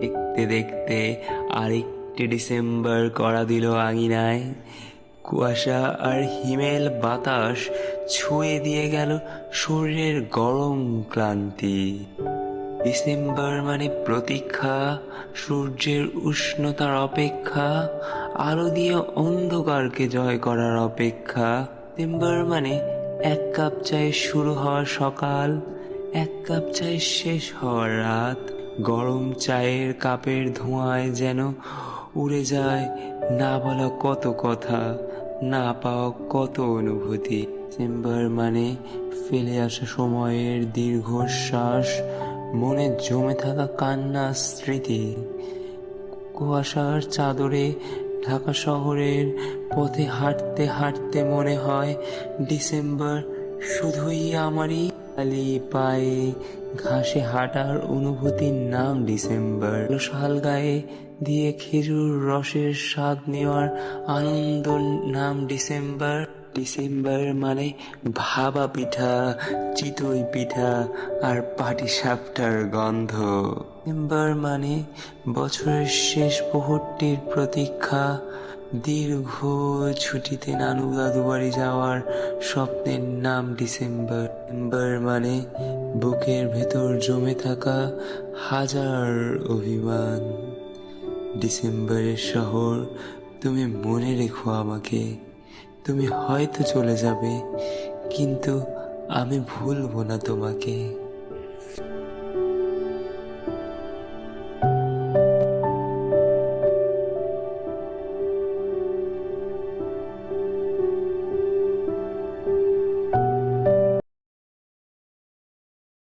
দেখতে দেখতে আরেকটি ডিসেম্বর করা দিল আঙিনায়। কুয়াশা আর হিমেল বাতাস ছুঁয়ে দিয়ে গেল শরীরের গরম ক্লান্তি। ডিসেম্বর মানে প্রতীক্ষা, সূর্যের উষ্ণতার অপেক্ষা, আলো দিয়ে অন্ধকারকে জয় করার অপেক্ষা। ডিসেম্বর মানে এক কাপ চায়ে শুরু হওয়া সকাল, এক কাপ চায়ে শেষ হওয়ার রাত। গরম চায়ের কাপের ধোঁয়ায় যেন উড়ে যায় না বলা কত কথা, না পাওয়া কত অনুভূতি। ডিসেম্বর মানে ফেলে আসা সময়ের দীর্ঘশ্বাস, মনে জমে থাকা কান্না স্মৃতি। কুয়াশার চাদরে ঢাকা শহরের পথে হাঁটতে হাঁটতে মনে হয় ডিসেম্বর শুধুই আমারই। খালি পায়ে ঘাসে হাঁটার অনুভূতির নাম ডিসেম্বর। শাল গায়ে দিয়ে খেজুর রসের স্বাদ নেওয়ার আনন্দ নাম ডিসেম্বর। ডিসেম্বর মানে ভাপা পিঠা, চিতই পিঠা আর পাটিসাপটার গন্ধ। ডিসেম্বর মানে বছরের শেষ প্রহরটির প্রতীক্ষা, দীর্ঘ ছুটিতে নানু দাদু বাড়ি যাওয়ার স্বপ্নের নাম ডিসেম্বর। ডিসেম্বর মানে বুকের ভেতর জমে থাকা হাজার অভিমান। ডিসেম্বরের শহর, তুমি মনে রেখো আমাকে। তুমি হয়তো চলে যাবে, কিন্তু আমি ভুলবো না তোমাকে।